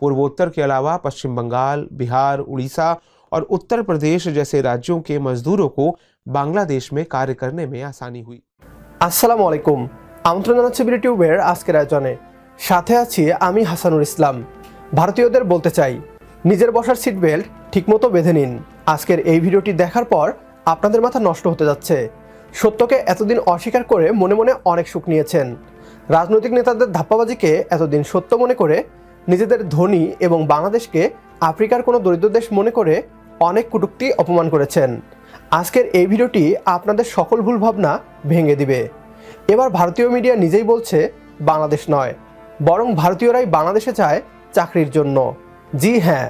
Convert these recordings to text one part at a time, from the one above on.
पूर्वोत्तर के अलावा पश्चिम बंगाल, बिहार, उड़ीसा और उत्तर प्रदेश जैसे राज्यों के मजदूरों को बांग्लादेश में कार्य करने में आसानी हुई। আসসালামু আলাইকুম। আমন্ত্রণ জানাচ্ছি বিটিউবের আজকের আয়োজনে। সাথে আছি আমি হাসানুর ইসলাম। ভারতীয়দের বলতে চাই, নিজের বসার সিট বেল্ট ঠিকমতো বেঁধে নিন। আজকের এই ভিডিওটি দেখার পর আপনাদের মাথা নষ্ট হতে যাচ্ছে। সত্যকে এতদিন অস্বীকার করে মনে মনে অনেক সুখ নিয়েছেন। রাজনৈতিক নেতাদের ধাপ্পাবাজিকে এতদিন সত্য মনে করে নিজেদের ধনী এবং বাংলাদেশকে আফ্রিকার কোনো দরিদ্র দেশ মনে করে অনেক কটূক্তি অপমান করেছেন। আজকের এই ভিডিওটি আপনাদের সকল ভুল ভাবনা ভেঙে দিবে। এবার ভারতীয় মিডিয়া নিজেই বলছে বাংলাদেশ নয়, বরং ভারতীয়রাই বাংলাদেশে চায় চাকরির জন্য। জি হ্যাঁ,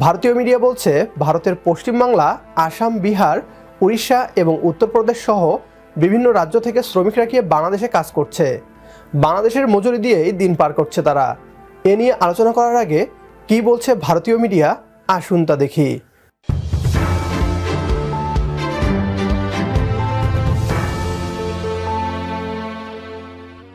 ভারতীয় মিডিয়া বলছে ভারতের পশ্চিমবাংলা, আসাম, বিহার, উড়িষ্যা এবং উত্তরপ্রদেশ সহ বিভিন্ন রাজ্য থেকে শ্রমিকরা গিয়ে বাংলাদেশে কাজ করছে। বাংলাদেশের মজুরি দিয়েই দিন পার করছে তারা। এ নিয়ে আলোচনা করার আগে কি বলছে ভারতীয় মিডিয়া, আসুন তা দেখি।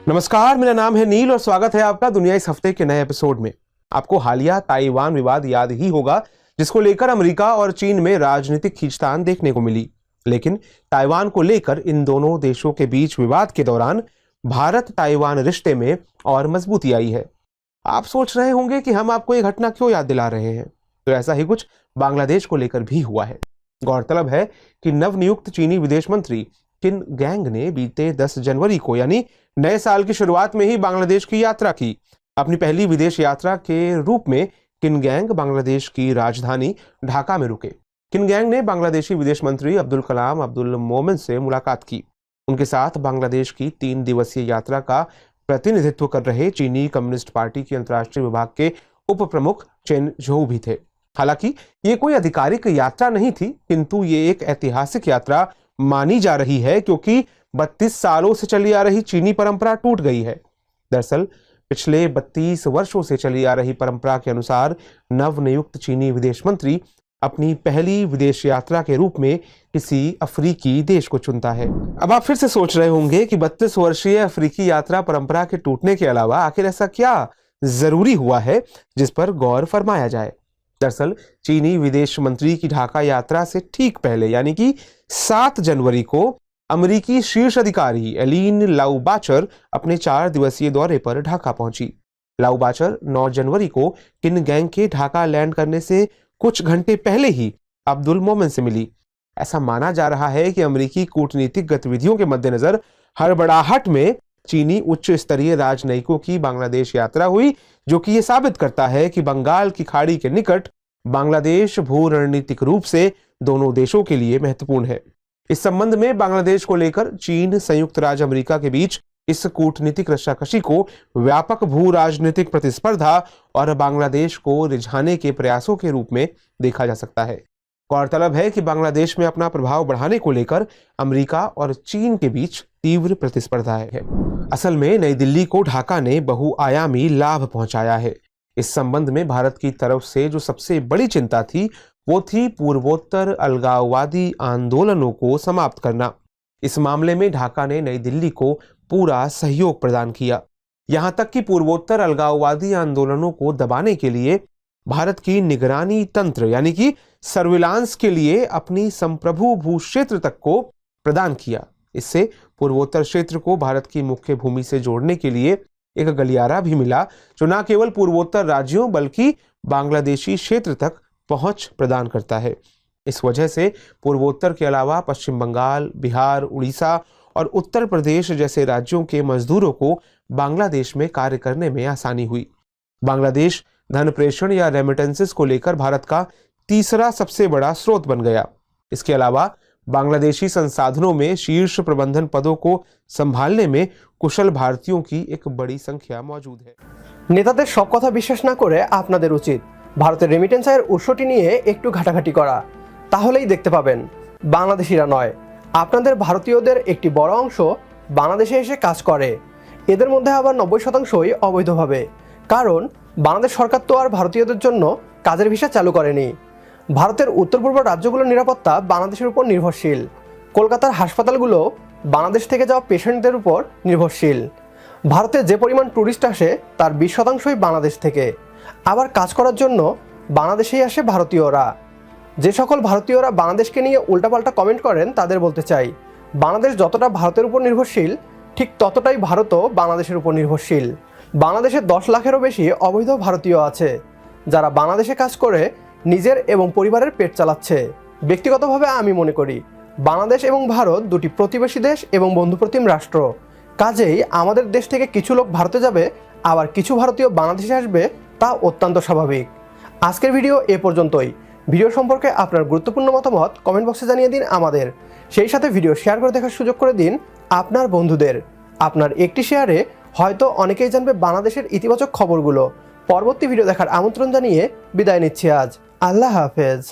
नमस्कार, मेरा नाम है नील और स्वागत है आपका दुनिया इस हफ्ते के नए एपिसोड में। आपको हालिया ताइवान विवाद याद ही होगा, जिसको लेकर अमेरिका और चीन में राजनीतिक खींचतान देखने को मिली। लेकिन ताइवान को लेकर इन दोनों देशों के बीच विवाद के दौरान भारत ताइवान रिश्ते में और मजबूती आई है। आप सोच रहे होंगे कि हम आपको ये घटना क्यों याद दिला रहे हैं, तो ऐसा ही कुछ बांग्लादेश को लेकर भी हुआ है। गौरतलब है कि नवनियुक्त चीनी विदेश मंत्री किन गैंग ने बीते 10 जनवरी को यानी नए साल की शुरुआत में ही बांग्लादेश की यात्रा की। अपनी पहली विदेश यात्रा के रूप में किन गैंग बांग्लादेश की राजधानी ढाका में रुके। किन गैंग ने बांग्लादेशी विदेश मंत्री अब्दुल कलाम अब्दुल मोमेन से मुलाकात की। उनके साथ बांग्लादेश की 3 दिवसीय यात्रा का प्रतिनिधित्व कर रहे चीनी कम्युनिस्ट पार्टी के अंतर्राष्ट्रीय विभाग के उप प्रमुख चेन झोउ भी थे। हालांकि ये कोई आधिकारिक यात्रा नहीं थी, किंतु ये एक ऐतिहासिक यात्रा मानी जा रही है, क्योंकि 32 सालों से चली आ रही चीनी परंपरा टूट गई है। दरअसल पिछले 32 वर्षों से चली आ रही परंपरा के अनुसार नवनियुक्त चीनी विदेश मंत्री अपनी पहली विदेश यात्रा के रूप में किसी अफ्रीकी देश को चुनता है। अब आप फिर से सोच रहे होंगे कि 32 वर्षीय अफ्रीकी यात्रा परंपरा के टूटने के अलावा आखिर ऐसा क्या जरूरी हुआ है जिस पर गौर फरमाया जाए। दरअसल चीनी विदेश मंत्री की ढाका यात्रा से ठीक पहले यानी कि 7 जनवरी को अमेरिकी शीर्ष अधिकारी एलिन लाउबाचर अपने 4 दिवसीय दौरे पर ढाका पहुंची। लाउबाचर 9 जनवरी को किन गैंग के ढाका लैंड करने से कुछ घंटे पहले ही अब्दुल मोमेन से मिली। ऐसा माना जा रहा है कि अमेरिकी कूटनीतिक गतिविधियों के मद्देनजर हड़बड़ाहट में चीनी उच्च स्तरीय राजनयिकों की बांग्लादेश यात्रा हुई, जो कि यह साबित करता है कि बंगाल की खाड़ी के निकट बांग्लादेश भू रणनीतिक रूप से दोनों देशों के लिए महत्वपूर्ण है। इस संबंध में बांग्लादेश को लेकर चीन, संयुक्त राज्य अमेरिका के बीच इस कूटनीतिक रस्साकशी को व्यापक भू राजनीतिक प्रतिस्पर्धा और बांग्लादेश को रिझाने के प्रयासों के रूप में देखा जा सकता है। गौरतलब है कि बांग्लादेश में अपना प्रभाव बढ़ाने को लेकर अमेरिका और चीन के बीच तीव्र प्रतिस्पर्धा है। असल में नई दिल्ली को ढाका ने बहुआयामी लाभ पहुंचाया है। इस संबंध में भारत की तरफ से जो सबसे बड़ी चिंता थी वो थी पूर्वोत्तर अलगाववादी आंदोलनों को समाप्त करना। इस मामले में ढाका ने नई दिल्ली को पूरा सहयोग प्रदान किया। यहां तक कि पूर्वोत्तर अलगाववादी आंदोलनों को दबाने के लिए भारत की निगरानी तंत्र यानी कि सर्विलांस के लिए अपनी संप्रभु भू क्षेत्र तक को प्रदान किया। इससे पूर्वोत्तर क्षेत्र को भारत की मुख्य भूमि से जोड़ने के लिए एक गलियारा भी मिला, जो न केवल पूर्वोत्तर राज्यों बल्कि बांग्लादेशी क्षेत्र तक पहुंच प्रदान करता है। इस वजह से पूर्वोत्तर के अलावा पश्चिम बंगाल, बिहार, उड़ीसा और उत्तर प्रदेश जैसे राज्यों के मजदूरों को बांग्लादेश में कार्य करने में आसानी हुई। बांग्लादेश धन प्रेषण या रेमिटेंसेस को लेकर भारत का तीसरा सबसे बड़ा स्रोत बन गया। इसके अलावा बांग्लादेशी संसाधनों में शीर्ष प्रबंधन पदों को संभालने में कुशल भारतीयों की एक बड़ी संख्या मौजूद है। নেতাদের সব কথা বিশ্বাস না করে আপনাদের উচিত ভারতের রেমিটেন্স আয়ের উৎসটি নিয়ে একটু ঘাটাঘাটি করা। তাহলেই দেখতে পাবেন বাংলাদেশিরা নয়, আপনাদের ভারতীয়দের একটি বড় অংশ বাংলাদেশে এসে কাজ করে। এদের মধ্যে আবার 90%ই অবৈধভাবে। কারণ বাংলাদেশ সরকার তো আর ভারতীয়দের জন্য কাজের ভিসা চালু করেনি। ভারতের উত্তর পূর্ব রাজ্যগুলোর নিরাপত্তা বাংলাদেশের উপর নির্ভরশীল। কলকাতার হাসপাতালগুলো বাংলাদেশ থেকে যাওয়া পেশেন্টদের উপর নির্ভরশীল। ভারতে যে পরিমাণ ট্যুরিস্ট আসে তার 20%ই বাংলাদেশ থেকে। আবার কাজ করার জন্য বাংলাদেশেই আসে ভারতীয়রা। যে সকল ভারতীয়রা বাংলাদেশকে নিয়ে উল্টাপাল্টা কমেন্ট করেন তাদের বলতে চাই, বাংলাদেশ যতটা ভারতের উপর নির্ভরশীল ঠিক ততটাই ভারতও বাংলাদেশের উপর নির্ভরশীল। বাংলাদেশে 10 লাখেরও বেশি অবৈধ ভারতীয় আছে যারা বাংলাদেশে কাজ করে নিজের এবং পরিবারের পেট চালাচ্ছে। ব্যক্তিগতভাবে আমি মনে করি বাংলাদেশ এবং ভারত দুটি প্রতিবেশী দেশ এবং বন্ধুপ্রতিম রাষ্ট্র। কাজেই আমাদের দেশ থেকে কিছু লোক ভারতে যাবে, আবার কিছু ভারতীয় বাংলাদেশে আসবে, তা অত্যন্ত স্বাভাবিক। আজকের ভিডিও এ পর্যন্তই। ভিডিও সম্পর্কে আপনার গুরুত্বপূর্ণ মতামত কমেন্ট বক্সে জানিয়ে দিন আমাদের। সেই সাথে ভিডিও শেয়ার করে দেখার সুযোগ করে দিন আপনার বন্ধুদের। আপনার একটি শেয়ারে হয়তো অনেকেই জানবে বাংলাদেশের ইতিবাচক খবরগুলো। পরবর্তী ভিডিও দেখার আমন্ত্রণ জানিয়ে বিদায় নিচ্ছি আজ। আল্লাহ হাফেজ।